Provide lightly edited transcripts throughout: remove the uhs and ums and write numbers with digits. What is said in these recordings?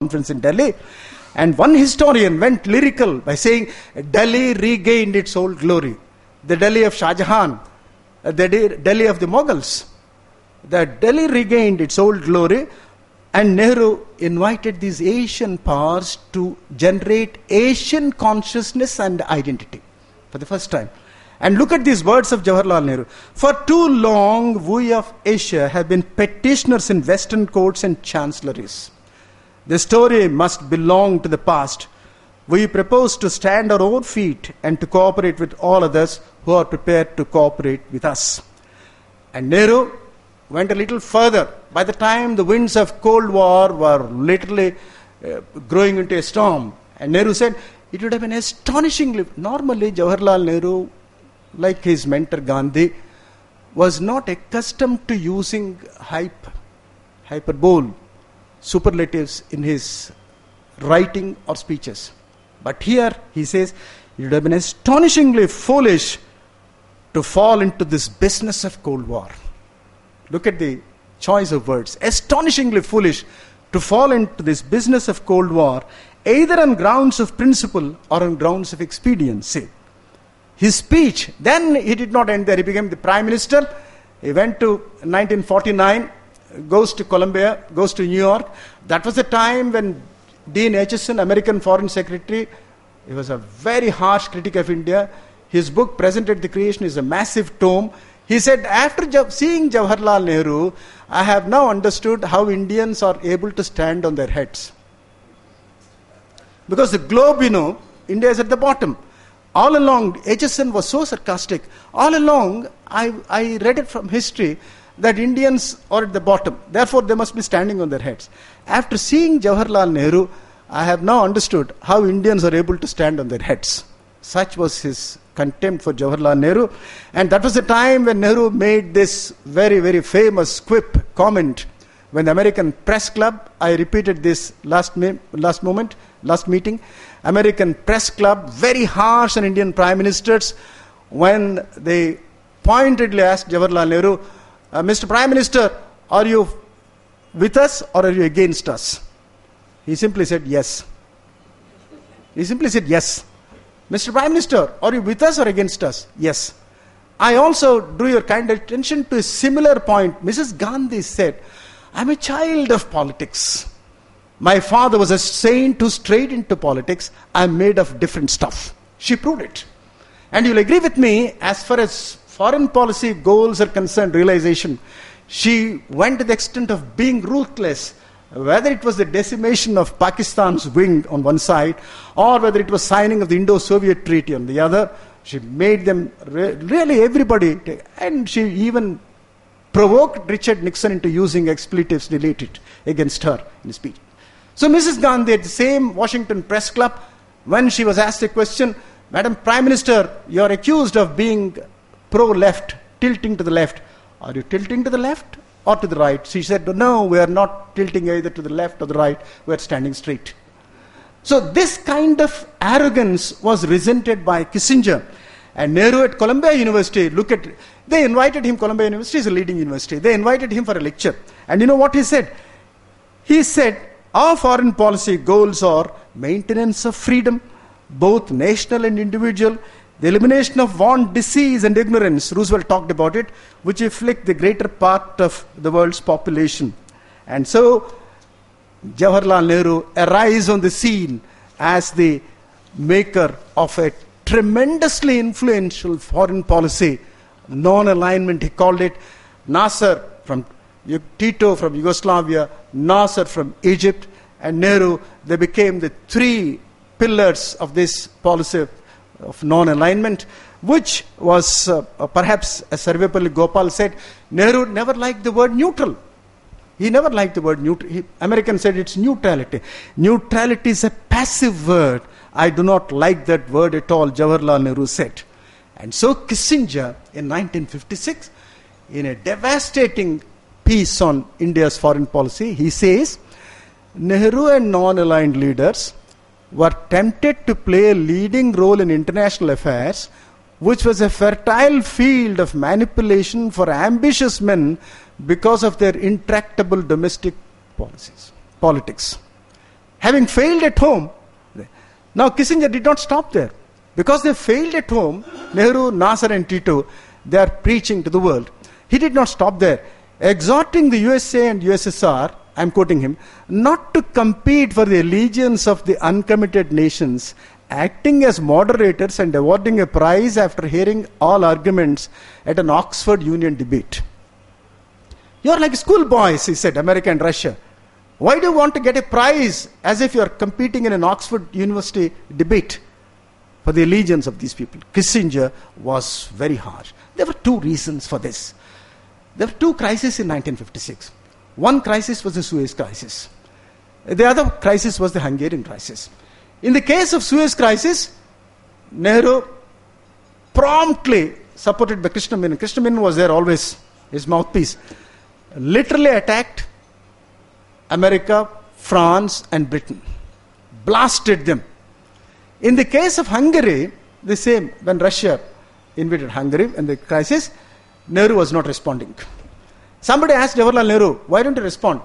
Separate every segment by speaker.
Speaker 1: conference in Delhi. And one historian went lyrical by saying, Delhi regained its old glory. The Delhi of Shah Jahan, the Delhi of the Mughals. The Delhi regained its old glory, and Nehru invited these Asian powers to generate Asian consciousness and identity for the first time. And look at these words of Jawaharlal Nehru. For too long, we of Asia have been petitioners in Western courts and chancelleries. The story must belong to the past. We propose to stand on our own feet and to cooperate with all others who are prepared to cooperate with us. And Nehru went a little further. By the time the winds of Cold War were literally growing into a storm, and Nehru said, it would have been astonishingly... Normally, Jawaharlal Nehru, like his mentor Gandhi, was not accustomed to using hyperbole, superlatives in his writing or speeches. But here he says, it would have been astonishingly foolish to fall into this business of Cold War. Look at the choice of words. Astonishingly foolish to fall into this business of Cold War, either on grounds of principle or on grounds of expediency. His speech, then he did not end there. He became the Prime Minister. He went to 1949, goes to Columbia, goes to New York. That was the time when Dean Acheson, American Foreign Secretary, he was a very harsh critic of India. His book, Presented the Creation, is a massive tome. He said, after seeing Jawaharlal Nehru, I have now understood how Indians are able to stand on their heads. Because the globe, India is at the bottom. All along, Acheson was so sarcastic. All along, I read it from history that Indians are at the bottom. Therefore, they must be standing on their heads. After seeing Jawaharlal Nehru, I have now understood how Indians are able to stand on their heads. Such was his contempt for Jawaharlal Nehru. And that was the time when Nehru made this very, very famous quip comment. When the American Press Club, I repeated this last meeting, American Press Club, very harsh on Indian Prime Ministers, when they pointedly asked Jawaharlal Nehru, Mr. Prime Minister, are you with us or are you against us? He simply said yes. He simply said yes. Mr. Prime Minister, are you with us or against us? Yes. I also drew your kind attention to a similar point. Mrs. Gandhi said, I'm a child of politics. My father was a saint who strayed into politics. I'm made of different stuff. She proved it. And you'll agree with me, as far as foreign policy goals are concerned, realization, she went to the extent of being ruthless, whether it was the decimation of Pakistan's wing on one side, or whether it was signing of the Indo-Soviet treaty on the other. She made them, really everybody, and she even provoked Richard Nixon into using expletives related against her in his speech. So Mrs. Gandhi at the same Washington Press Club, when she was asked a question, Madam Prime Minister, you are accused of being pro-left, tilting to the left. Are you tilting to the left or to the right? She said, no, we are not tilting either to the left or the right. We are standing straight. So this kind of arrogance was resented by Kissinger. And Nehru at Columbia University, they invited him. Columbia University is a leading university. They invited him for a lecture. And you know what he said? He said, our foreign policy goals are maintenance of freedom, both national and individual, the elimination of want, disease and ignorance, Roosevelt talked about it, which afflict the greater part of the world's population. And so, Jawaharlal Nehru arrives on the scene as the maker of a tremendously influential foreign policy, non-alignment, he called it. Nasser from Tito from Yugoslavia, Nasser from Egypt, and Nehru, they became the three pillars of this policy of non-alignment, which was perhaps, as Sarvepalli Gopal said, Nehru never liked the word neutral. He never liked the word neutral. Americans said it's neutrality. Neutrality is a passive word. I do not like that word at all, Jawaharlal Nehru said. And so Kissinger in 1956, in a devastating piece on India's foreign policy, he says, Nehru and non-aligned leaders were tempted to play a leading role in international affairs, which was a fertile field of manipulation for ambitious men because of their intractable domestic politics. having failed at home. Now Kissinger did not stop there. Because they failed at home, Nehru, Nasser and Tito, they are preaching to the world. He did not stop there. Exhorting the USA and USSR, I am quoting him, not to compete for the allegiance of the uncommitted nations, acting as moderators and awarding a prize after hearing all arguments at an Oxford Union debate. You are like schoolboys, he said, America and Russia. Why do you want to get a prize as if you are competing in an Oxford University debate for the allegiance of these people? Kissinger was very harsh. There were two reasons for this. There were two crises in 1956. One crisis was the Suez crisis. The other crisis was the Hungarian crisis. In the case of Suez crisis, Nehru promptly supported by Krishna Menon. Krishna Menon was there always, his mouthpiece. Literally attacked America, France and Britain. Blasted them. In the case of Hungary, the same, when Russia invaded Hungary in the crisis, Nehru was not responding. Somebody asked Jawaharlal Nehru, why don't you respond?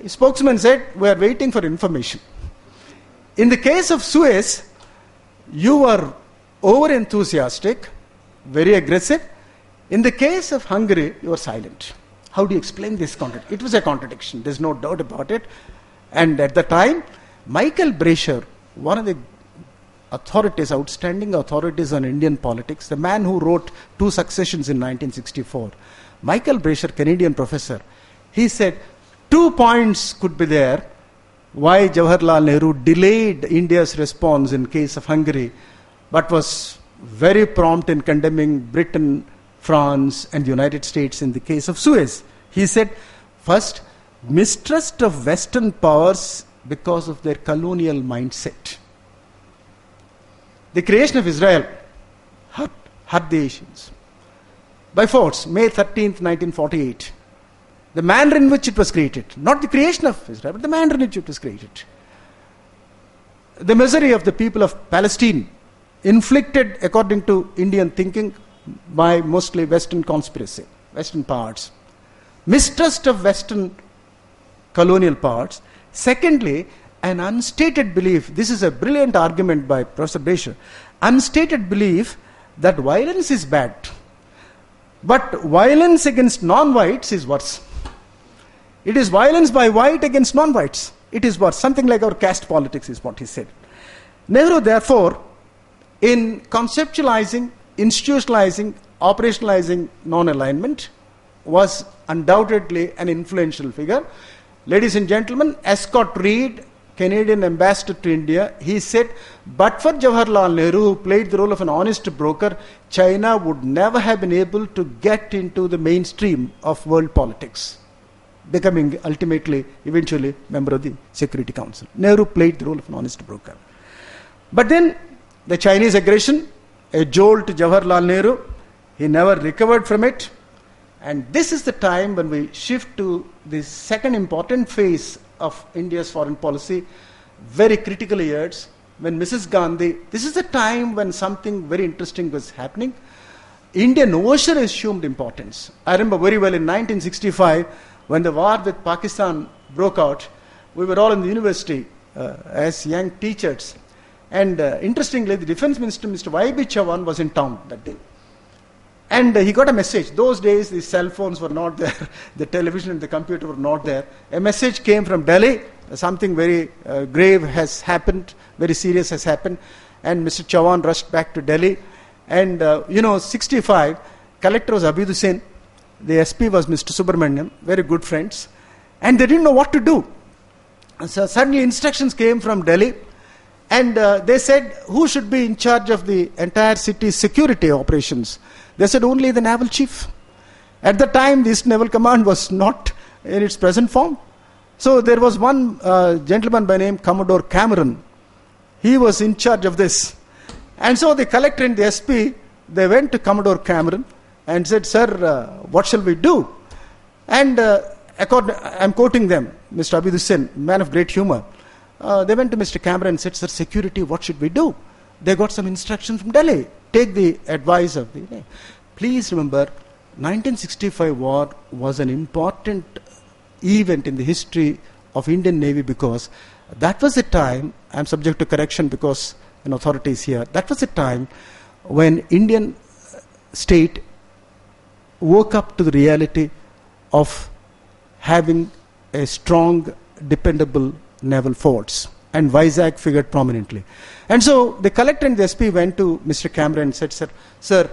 Speaker 1: His spokesman said, we are waiting for information. In the case of Suez, you were over-enthusiastic, very aggressive. In the case of Hungary, you were silent. How do you explain this contradiction? It was a contradiction, there's no doubt about it. And at the time, Michael Brasher, one of the authorities, outstanding authorities on Indian politics, the man who wrote Two Successions in 1964, Michael Brasher, Canadian professor, he said 2 points could be there why Jawaharlal Nehru delayed India's response in case of Hungary, but was very prompt in condemning Britain, France and the United States in the case of Suez. He said, first, mistrust of Western powers because of their colonial mindset. The creation of Israel hurt the Asians. By force, May 13th, 1948. The manner in which it was created. Not the creation of Israel, but the manner in which it was created. The misery of the people of Palestine, inflicted, according to Indian thinking, by mostly Western conspiracy, Western powers. Mistrust of Western colonial powers. Secondly, an unstated belief, this is a brilliant argument by Professor Brasher, unstated belief that violence is bad. But violence against non-whites is worse. It is violence by white against non-whites. It is worse. Something like our caste politics is what he said. Nehru, therefore, in conceptualizing, institutionalizing, operationalizing non-alignment, was undoubtedly an influential figure. Ladies and gentlemen, Escott Reed, Canadian ambassador to India, he said, but for Jawaharlal Nehru, who played the role of an honest broker, China would never have been able to get into the mainstream of world politics, becoming ultimately, eventually, member of the Security Council. Nehru played the role of an honest broker. But then, the Chinese aggression, a jolt to Jawaharlal Nehru, he never recovered from it. And this is the time when we shift to the second important phase of India's foreign policy, very critical years, when Mrs. Gandhi, this is the time when something very interesting was happening. Indian Ocean assumed importance. I remember very well in 1965, when the war with Pakistan broke out, we were all in the university as young teachers. And interestingly, the defense minister, Mr. Y.B. Chavan, was in town that day. And he got a message. Those days, the cell phones were not there. The television and the computer were not there. A message came from Delhi. Something very grave has happened, very serious has happened. And Mr. Chavan rushed back to Delhi. And, 65, collector was Abid Hussain. The SP was Mr. Subramaniam, very good friends. And they didn't know what to do. And so suddenly instructions came from Delhi. And they said, who should be in charge of the entire city's security operations? They said, only the naval chief. At the time, this naval command was not in its present form. So there was one gentleman by name Commodore Cameron. He was in charge of this. And so the collector and the SP, they went to Commodore Cameron and said, sir, what shall we do? And I'm quoting them, Mr. Abid Hussain, man of great humor. They went to Mr. Cameron and said, sir, security, what should we do? They got some instructions from Delhi. Take the advice of the... Please remember, 1965 war was an important event in the history of Indian Navy because That was the time, I'm subject to correction because an authority is here, that was the time when Indian state woke up to the reality of having a strong, dependable naval force. And Visakha figured prominently. And so the collector and the SP went to Mr. Cameron and said, Sir,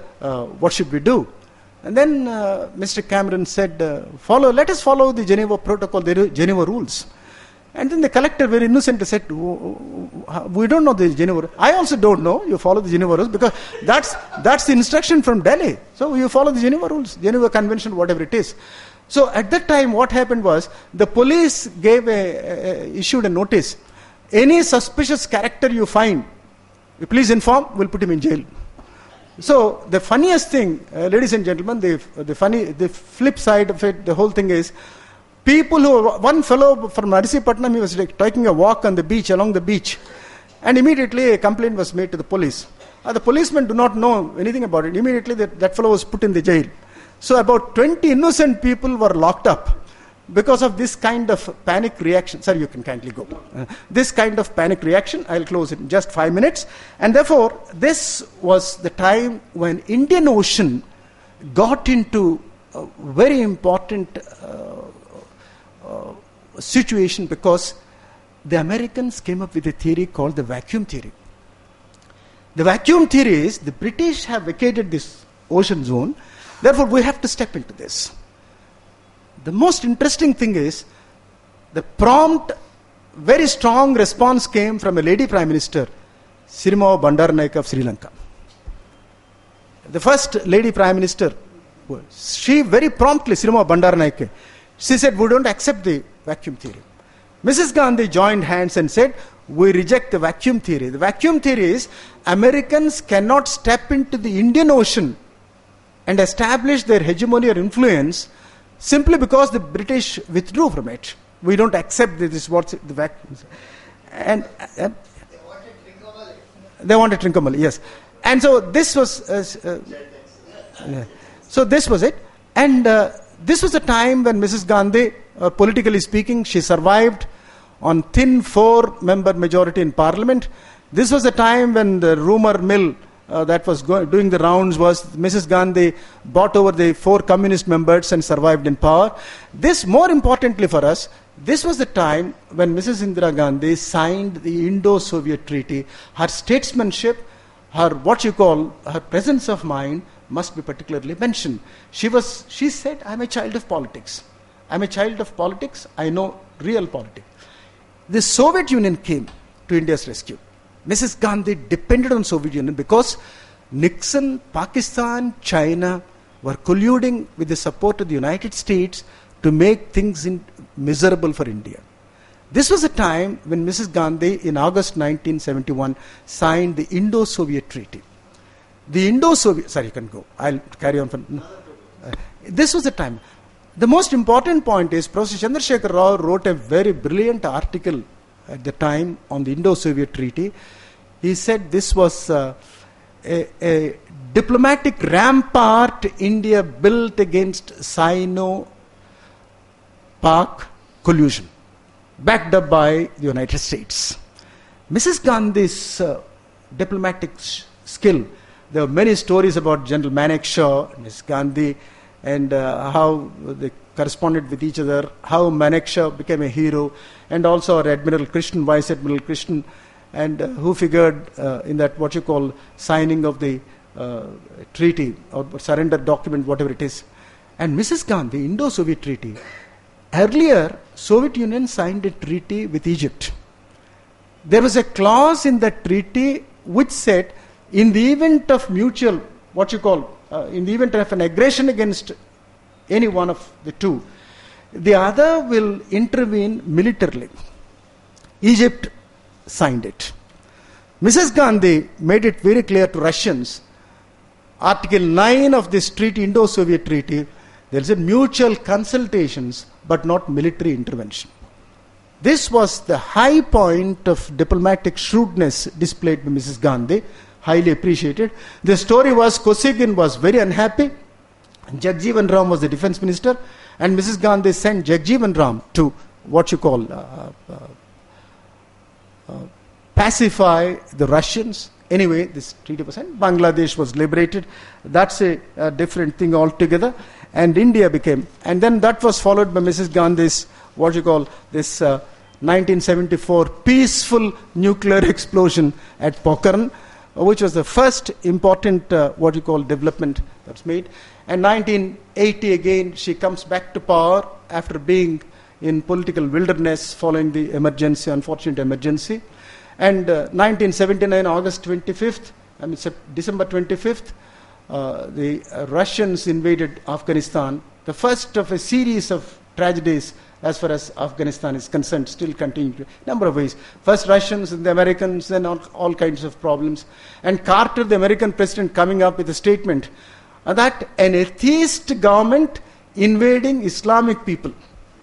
Speaker 1: what should we do? And then Mr. Cameron said, let us follow the Geneva Protocol, the Geneva rules. And then the collector very innocently said, we don't know the Geneva rules. I also don't know. You follow the Geneva rules because that's the instruction from Delhi. So you follow the Geneva rules, Geneva Convention, whatever it is. So at that time, what happened was the police issued a notice. Any suspicious character you find, please inform, we'll put him in jail. So the funniest thing, ladies and gentlemen, the flip side of it, the whole thing is, one fellow from Narsipatnam, he was taking a walk on the beach, along the beach, and immediately a complaint was made to the police. The policemen do not know anything about it. Immediately that fellow was put in the jail. So about 20 innocent people were locked up because of this kind of panic reaction. Sir, you can kindly go. This kind of panic reaction, I'll close it in just 5 minutes. And therefore, this was the time when Indian Ocean got into a very important situation because the Americans came up with a theory called the vacuum theory. The vacuum theory is the British have vacated this ocean zone, therefore we have to step into this. The most interesting thing is the prompt, very strong response came from a lady Prime Minister, Sirima Bandaranaike of Sri Lanka. The first lady Prime Minister, she very promptly, Sirima Bandaranaike, she said, we don't accept the vacuum theory. Mrs. Gandhi joined hands and said, we reject the vacuum theory. The vacuum theory is Americans cannot step into the Indian Ocean and establish their hegemony or influence simply because the British withdrew from it. We don't accept this is what the vacuum is. And they wanted Trincomalee, yes. And so this was so this was it. And this was a time when Mrs. Gandhi, politically speaking, she survived on thin 4-member majority in Parliament. This was a time when the rumor mill that was doing the rounds was Mrs. Gandhi bought over the 4 communist members and survived in power. This, more importantly for us, this was the time when Mrs. Indira Gandhi signed the Indo-Soviet Treaty. Her statesmanship, her presence of mind must be particularly mentioned. She said, I'm a child of politics. I'm a child of politics. I know real politics. The Soviet Union came to India's rescue. Mrs. Gandhi depended on Soviet Union because Nixon, Pakistan, China were colluding with the support of the United States to make things miserable for India. This was a time when Mrs. Gandhi, in August 1971, signed the Indo-Soviet Treaty. The Indo-Soviet... Sorry, you can go. I'll carry on. This was the time. The most important point is Professor Chandrasekhar Rao wrote a very brilliant article at the time on the Indo-Soviet Treaty. He said this was a diplomatic rampart India built against Sino-Pak collusion, backed up by the United States. Mrs. Gandhi's diplomatic skill, there are many stories about General Manekshaw, Mrs. Gandhi, and how they corresponded with each other, how Manekshaw became a hero, and also our Admiral Krishnan, Vice Admiral Krishnan, and who figured in that signing of the treaty or surrender document, whatever it is. And Mrs. Gandhi, Indo-Soviet Treaty. Earlier, Soviet Union signed a treaty with Egypt. There was a clause in that treaty which said, in the event of mutual, in the event of an aggression against any one of the two, the other will intervene militarily. Egypt signed it. Mrs. Gandhi made it very clear to Russians, Article 9 of this treaty, Indo-Soviet Treaty, there is a mutual consultations but not military intervention. This was the high point of diplomatic shrewdness displayed by Mrs. Gandhi, highly appreciated. The story was Kosygin was very unhappy. Jagjeevan Ram was the defense minister, and Mrs. Gandhi sent Jagjeevan Ram to pacify the Russians. Anyway, this treaty was signed. Bangladesh was liberated. That's a different thing altogether. And India became, and then that was followed by Mrs. Gandhi's, 1974 peaceful nuclear explosion at Pokhran, which was the first important, development that's made. And 1980 again, she comes back to power after being in political wilderness following the emergency, unfortunate emergency. And 1979, December 25th, the Russians invaded Afghanistan, the first of a series of tragedies as far as Afghanistan is concerned, still continuing in a number of ways. First Russians and the Americans, then all kinds of problems. And Carter, the American president, coming up with a statement that an atheist government invading Islamic people.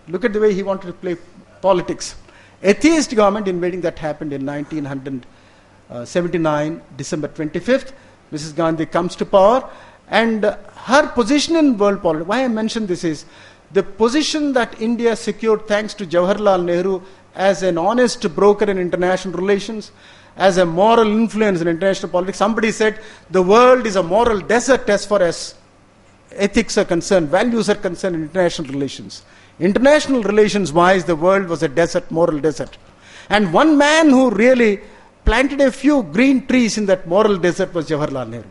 Speaker 1: Look at the way he wanted to play politics. Atheist government invading, that happened in 1979, December 25th. Mrs. Gandhi comes to power, and her position in world politics, why I mention this is, the position that India secured thanks to Jawaharlal Nehru as an honest broker in international relations, as a moral influence in international politics. Somebody said the world is a moral desert as far as ethics are concerned, values are concerned in international relations. International relations wise, the world was a desert, moral desert. And one man who really planted a few green trees in that moral desert was Jawaharlal Nehru.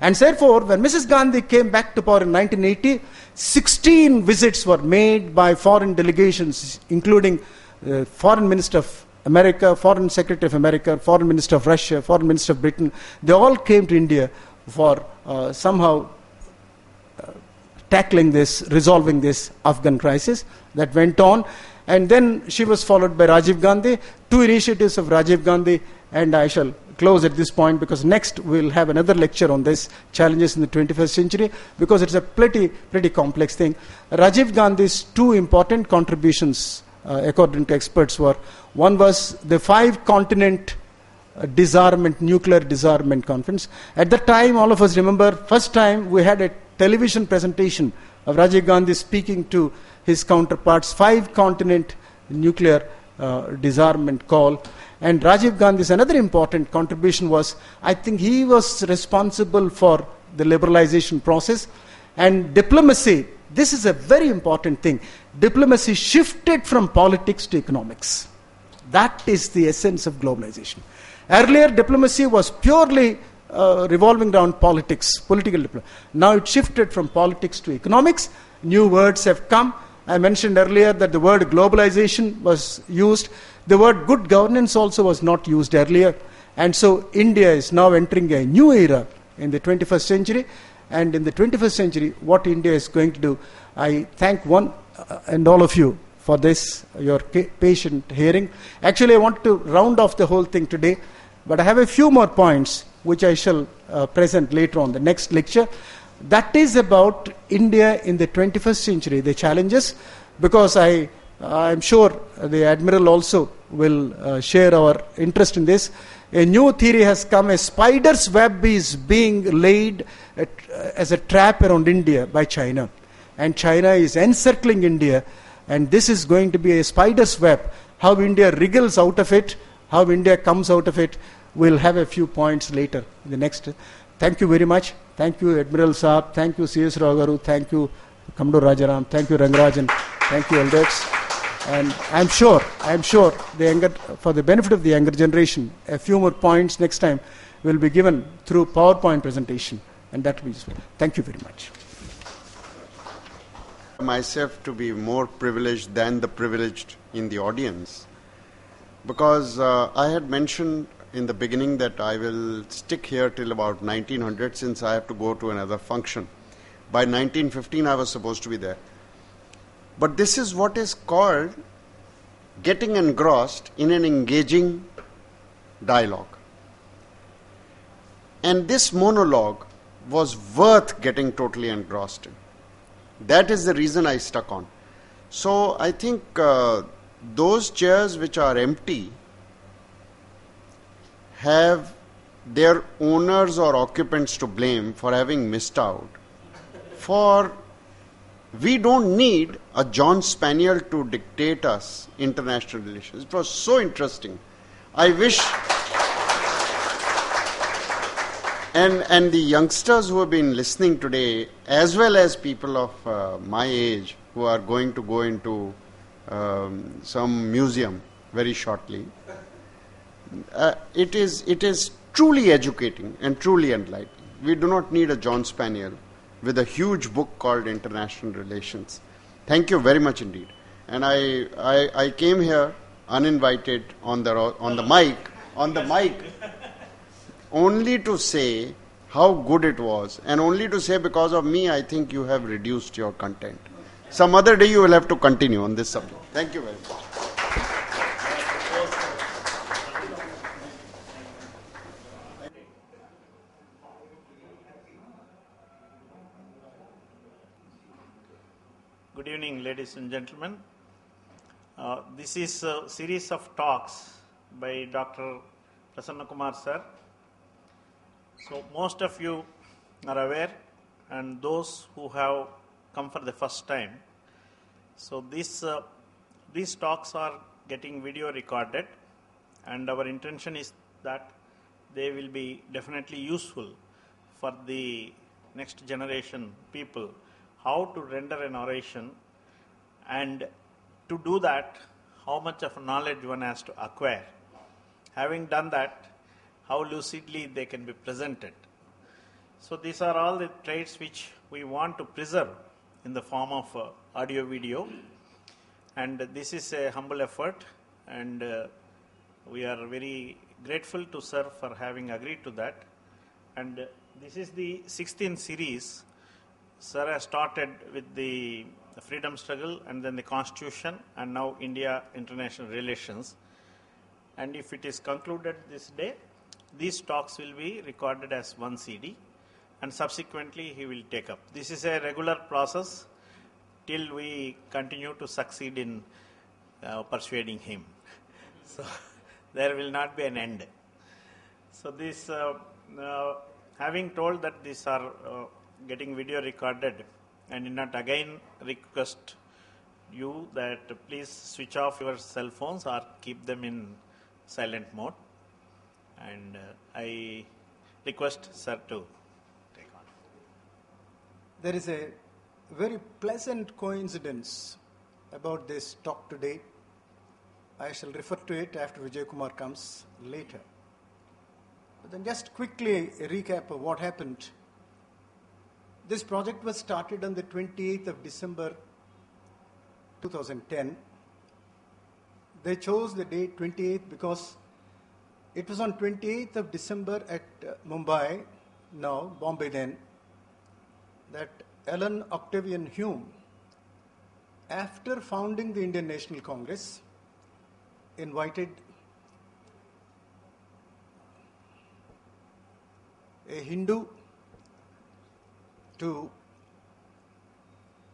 Speaker 1: And therefore, when Mrs. Gandhi came back to power in 1980, 16 visits were made by foreign delegations, including Foreign Minister of America, Foreign Secretary of America, Foreign Minister of Russia, Foreign Minister of Britain. They all came to India for somehow tackling this, resolving this Afghan crisis that went on. And then she was followed by Rajiv Gandhi, 2 initiatives of Rajiv Gandhi, and I shall close at this point because next we'll have another lecture on this, challenges in the 21st century, because it's a pretty complex thing. Rajiv Gandhi's 2 important contributions, according to experts, were, one was the 5-continent nuclear disarmament conference. At that time, all of us remember, first time we had a television presentation of Rajiv Gandhi speaking to his counterparts, 5-continent nuclear disarmament call. And Rajiv Gandhi's another important contribution was, I think he was responsible for the liberalization process. And diplomacy, this is a very important thing. Diplomacy shifted from politics to economics. That is the essence of globalization. Earlier, diplomacy was purely revolving around politics, political diplomacy. Now it shifted from politics to economics. New words have come. I mentioned earlier that the word globalization was used. The word good governance also was not used earlier. And so India is now entering a new era in the 21st century. And in the 21st century, what India is going to do, I thank one and all of you for this, your patient hearing. Actually, I want to round off the whole thing today, but I have a few more points which I shall present later on the next lecture. That is about India in the 21st century, the challenges, because I'm sure the Admiral also will share our interest in this. A new theory has come, a spider's web is being laid as a trap around India by China. And China is encircling India, and this is going to be a spider's web. How India wriggles out of it, how India comes out of it, we'll have a few points later in the next. Thank you very much. Thank you, Admiral Saab. Thank you, C.S. Rao Garu. Thank you, Kamdo Rajaram. Thank you, Rangarajan. Thank you, elders. And I'm sure, for the benefit of the younger generation, a few more points next time will be given through PowerPoint presentation, and that will be useful. Thank you very much.
Speaker 2: Myself to be more privileged than the privileged in the audience, because I had mentioned in the beginning that I will stick here till about 1900 since I have to go to another function. By 1915 I was supposed to be there. But this is what is called getting engrossed in an engaging dialogue. And this monologue was worth getting totally engrossed in. That is the reason I stuck on. So I think those chairs which are empty have their owners or occupants to blame for having missed out. For we don't need a John Spaniel to dictate us international relations. It was so interesting. I wish, and the youngsters who have been listening today, as well as people of my age who are going to go into some museum very shortly, it is truly educating and truly enlightening. We do not need a John Spaniel with a huge book called International Relations. Thank you very much indeed. And I came here uninvited on the mic only to say how good it was, and only to say because of me I think you have reduced your content. Some other day you will have to continue on this subject. Thank you very much.
Speaker 3: Good evening, ladies and gentlemen. This is a series of talks by Dr. Prasanna Kumar sir. So most of you are aware, and those who have come for the first time. So these talks are getting video recorded, and our intention is that they will be definitely useful for the next generation people, how to render an oration, and to do that, how much of knowledge one has to acquire. Having done that, how lucidly they can be presented. So these are all the traits which we want to preserve in the form of audio video, and this is a humble effort, and we are very grateful to sir for having agreed to that. And this is the 16th series. Sir has started with the freedom struggle, and then the Constitution, and now India international relations. And if it is concluded this day, these talks will be recorded as one CD, and subsequently he will take up. This is a regular process till we continue to succeed in persuading him. So there will not be an end. So this, having told that these are getting video recorded, and did not again request you that please switch off your cell phones or keep them in silent mode. And I request sir to take on.
Speaker 1: There is a very pleasant coincidence about this talk today. I shall refer to it after Vijay Kumar comes later. But then just quickly a recap of what happened. This project was started on the 28th of December 2010. They chose the date 28th because it was on 28th of December at Mumbai, now Bombay then, that Alan Octavian Hume, after founding the Indian National Congress, invited a Hindu to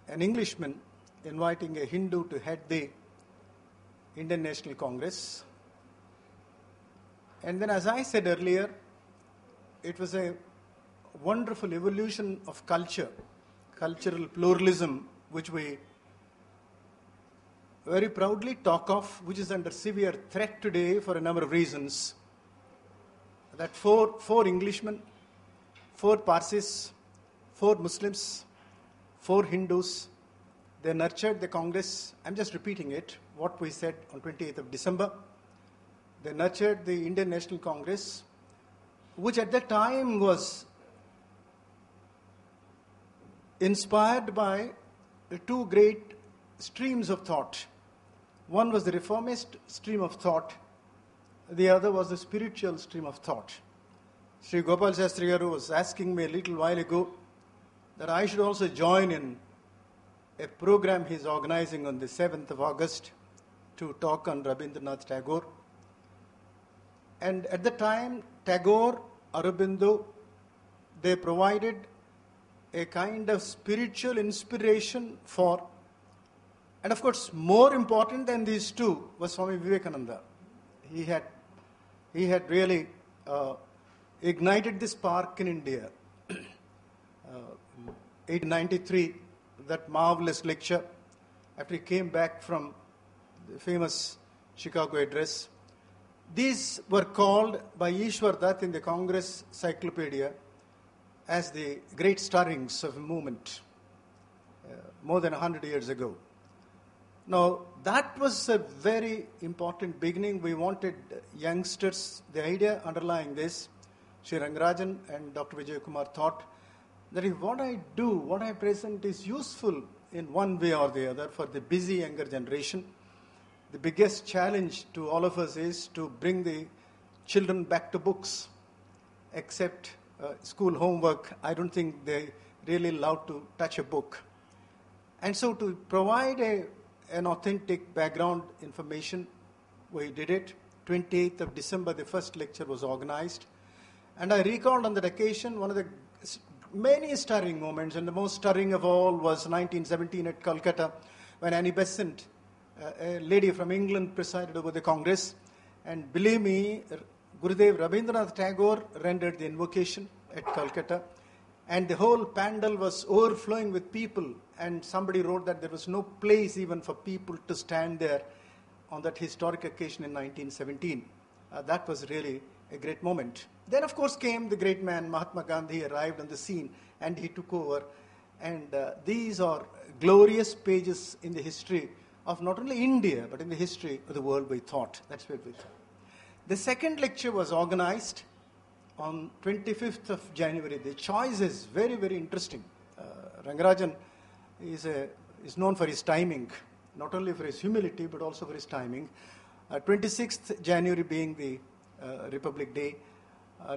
Speaker 1: an Englishman, inviting a Hindu to head the Indian National Congress. And then, as I said earlier, it was a wonderful evolution of culture, cultural pluralism, which we very proudly talk of, which is under severe threat today for a number of reasons. That four Englishmen, 4 Parsis, 4 Muslims, 4 Hindus, they nurtured the Congress. I'm just repeating it, what we said on 28th of December. They nurtured the Indian National Congress, which at that time was inspired by the 2 great streams of thought. One was the reformist stream of thought, the other was the spiritual stream of thought. Sri Gopal Shastri Garu was asking me a little while ago that I should also join in a program he's organizing on the 7th of August to talk on Rabindranath Tagore. And at the time, Tagore, Aurobindo, they provided a kind of spiritual inspiration for, and of course, more important than these two was Swami Vivekananda. He had really ignited this spark in India. 1893, that marvelous lecture, after he came back from the famous Chicago address. These were called by Ishwar Dutt in the Congress Cyclopedia as the great stirrings of a movement more than 100 years ago. Now, that was a very important beginning. We wanted youngsters, the idea underlying this, Sri Rangarajan and Dr. Vijay Kumar thought that if what I do, what I present is useful in one way or the other for the busy younger generation, the biggest challenge to all of us is to bring the children back to books. Except school homework, I don't think they really love to touch a book. And so to provide an authentic background information, we did it. 28th of December, the first lecture was organized. And I recalled on that occasion one of the many stirring moments, and the most stirring of all was 1917 at Calcutta, when Annie Besant, a lady from England, presided over the Congress. And believe me, Gurudev Rabindranath Tagore rendered the invocation at Calcutta. And the whole pandal was overflowing with people. And somebody wrote that there was no place even for people to stand there on that historic occasion in 1917. That was really a great moment. Then, of course, came the great man, Mahatma Gandhi, arrived on the scene and he took over. And these are glorious pages in the history of not only India, but in the history of the world, we thought. That's where we thought. The second lecture was organized on 25th of January. The choice is very, very interesting. Rangarajan is known for his timing, not only for his humility, but also for his timing. 26th January being the Republic Day.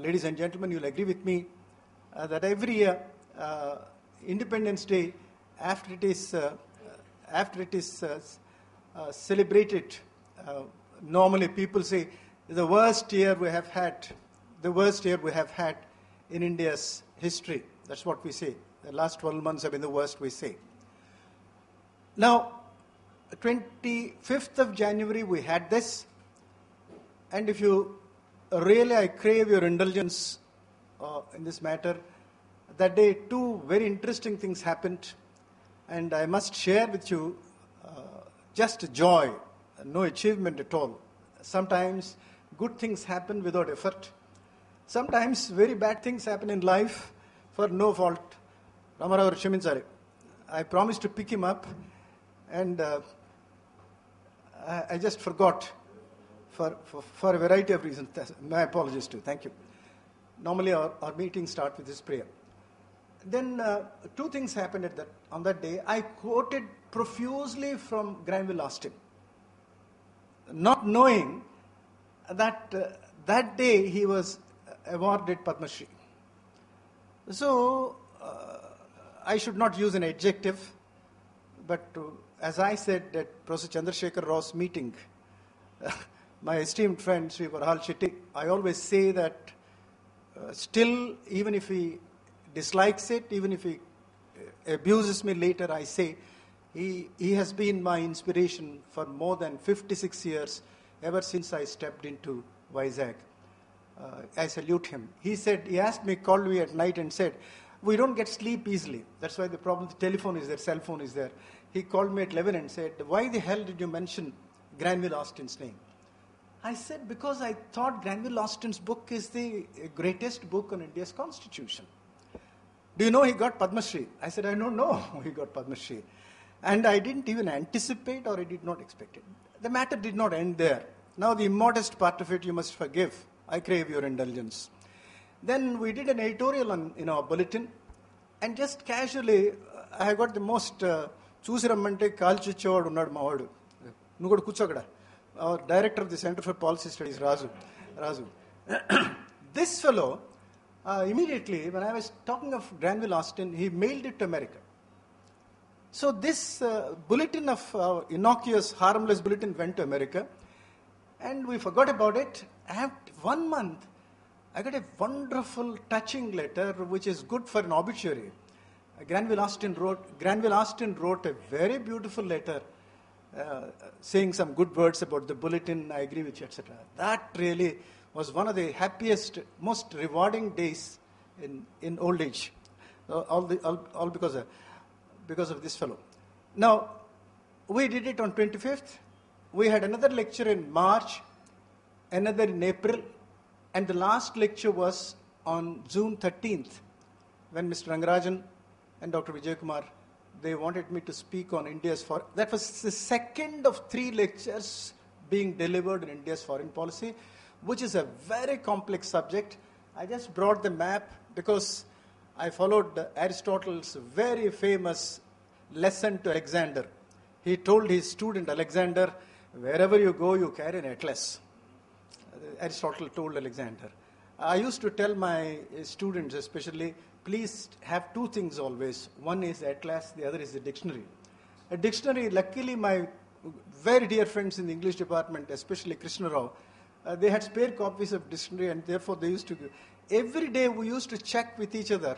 Speaker 1: Ladies and gentlemen, you'll agree with me that every year, Independence Day, after it is celebrated, normally people say the worst year we have had in India's history. That's what we say. The last 12 months have been the worst, we say. Now, 25th of January we had this, and if you really, I crave your indulgence in this matter. That day, two very interesting things happened, and I must share with you just joy, no achievement at all. Sometimes good things happen without effort. Sometimes very bad things happen in life for no fault. Ramarao Kshaminchare. I promised to pick him up, and I just forgot. For a variety of reasons. My apologies too. Thank you. Normally our meetings start with this prayer. Then two things happened on that day. I quoted profusely from Granville Austin, not knowing that that day he was awarded Padma Shri. So I should not use an adjective, but as I said at Professor Chandrasekhar Rao's meeting, my esteemed friend Sri Varhal Shetty, I always say that still, even if he dislikes it, even if he abuses me later, I say he has been my inspiration for more than 56 years, ever since I stepped into Vizag. I salute him. He asked me, called me at night and said, we don't get sleep easily. That's why the problem, the telephone is there, cell phone is there. He called me at 11 and said, why the hell did you mention Granville Austin's name? I said, because I thought Granville Austin's book is the greatest book on India's constitution. Do you know he got Padma Shri? I said, I don't know he got Padma Shri. And I didn't even anticipate, or I did not expect it. The matter did not end there. Now the immodest part of it you must forgive. I crave your indulgence. Then we did an editorial in our bulletin, and just casually, I got the most Chusiramante Kalchichod Unad Mavadu. Nugodu Kuchagada. Our director of the Center for Policy Studies, Razu. This fellow, immediately, when I was talking of Granville Austin, he mailed it to America. So this bulletin of innocuous, harmless bulletin went to America, and we forgot about it. After 1 month, I got a wonderful, touching letter, which is good for an obituary. Granville Austin wrote a very beautiful letter, saying some good words about the bulletin, I agree with you, etc. That really was one of the happiest, most rewarding days in old age. All because of this fellow. Now, we did it on 25th. We had another lecture in March, another in April, and the last lecture was on June 13th, when Mr. Rangarajan and Dr. Vijay Kumar, they wanted me to speak on India's foreign. That was the second of 3 lectures being delivered in India's foreign policy, which is a very complex subject. I just brought the map because I followed Aristotle's very famous lesson to Alexander. He told his student Alexander, wherever you go, you carry an atlas. Aristotle told Alexander. I used to tell my students especially, please have 2 things always. One is the atlas, the other is the dictionary. A dictionary, luckily my very dear friends in the English department, especially Krishna Rao, they had spare copies of dictionary, and therefore they used to give. Every day we used to check with each other.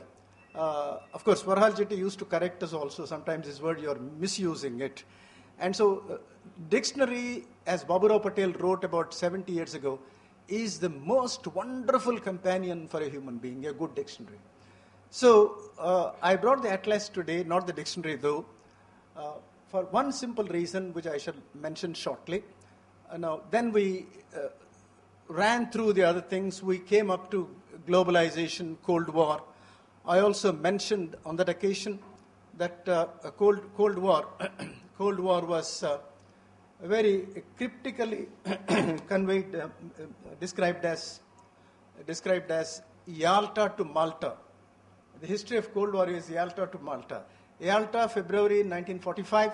Speaker 1: Of course, Varhal Jetty used to correct us also. Sometimes this word, you're misusing it. And so, dictionary, as Baburao Patel wrote about 70 years ago, is the most wonderful companion for a human being, a good dictionary. So, I brought the atlas today, not the dictionary though, for one simple reason, which I shall mention shortly. Now, then we ran through the other things. We came up to globalization, Cold War. I also mentioned on that occasion that Cold War Cold War was very cryptically conveyed, described as Yalta to Malta. The history of Cold War is Yalta to Malta. Yalta, February 1945,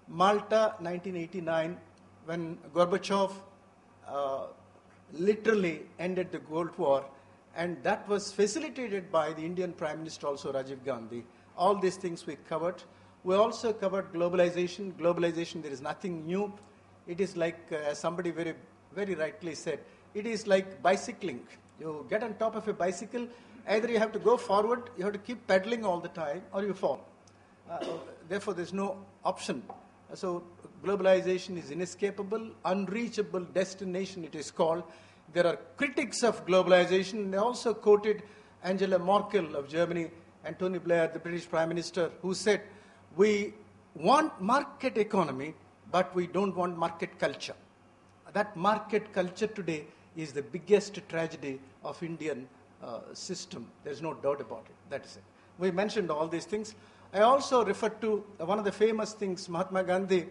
Speaker 1: Malta, 1989, when Gorbachev literally ended the Cold War, and that was facilitated by the Indian Prime Minister also, Rajiv Gandhi. All these things we covered. We also covered globalization. Globalization, there is nothing new. It is like, as somebody very, very rightly said, it is like bicycling. You get on top of a bicycle, either you have to go forward, you have to keep pedaling all the time, or you fall. Therefore, there's no option. So, globalization is inescapable, unreachable destination, it is called. There are critics of globalization. They also quoted Angela Merkel of Germany and Tony Blair, the British Prime Minister, who said, we want market economy, but we don't want market culture. That market culture today is the biggest tragedy of Indian system. There's no doubt about it. That is it. We mentioned all these things. I also referred to one of the famous things Mahatma Gandhi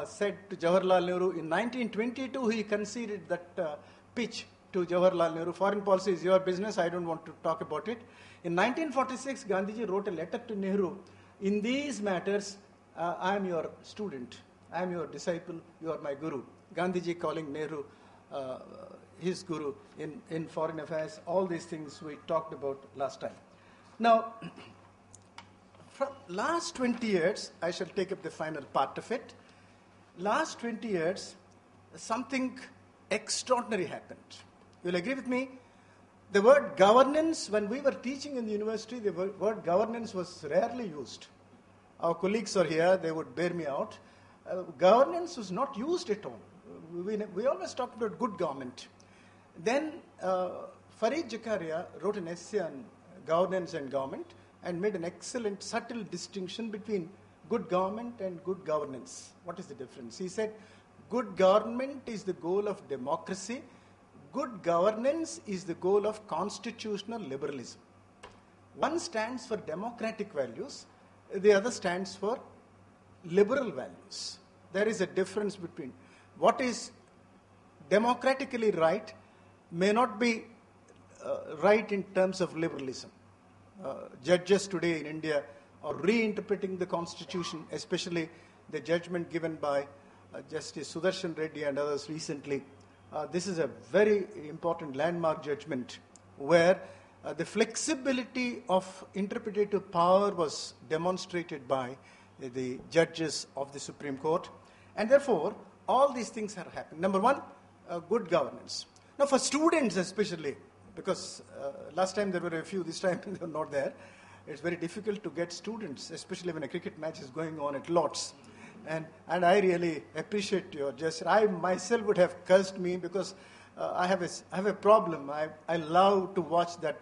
Speaker 1: said to Jawaharlal Nehru. In 1922, he conceded that pitch to Jawaharlal Nehru. Foreign policy is your business. I don't want to talk about it. In 1946, Gandhiji wrote a letter to Nehru. In these matters, I am your student. I am your disciple. You are my guru. Gandhiji calling Nehru his guru in foreign affairs. All these things we talked about last time. Now, from last 20 years, I shall take up the final part of it. Last 20 years, something extraordinary happened. You'll agree with me? The word governance, when we were teaching in the university, the word governance was rarely used. Our colleagues are here, they would bear me out. Governance was not used at all. We always talked about good government. Then Fareed Zakaria wrote an essay on governance and government and made an excellent, subtle distinction between good government and good governance. What is the difference? He said, good government is the goal of democracy. Good governance is the goal of constitutional liberalism. One stands for democratic values, the other stands for liberal values. There is a difference between what is democratically right may not be right in terms of liberalism. Judges today in India are reinterpreting the constitution, especially the judgment given by Justice Sudarshan Reddy and others recently. This is a very important landmark judgment where the flexibility of interpretative power was demonstrated by the judges of the Supreme Court. And therefore, all these things are happening. Number one, good governance. Now, for students especially, because last time there were a few, this time they were not there, it's very difficult to get students, especially when a cricket match is going on at Lord's. And I really appreciate your gesture. I myself would have cursed me because I have a problem. I love to watch that.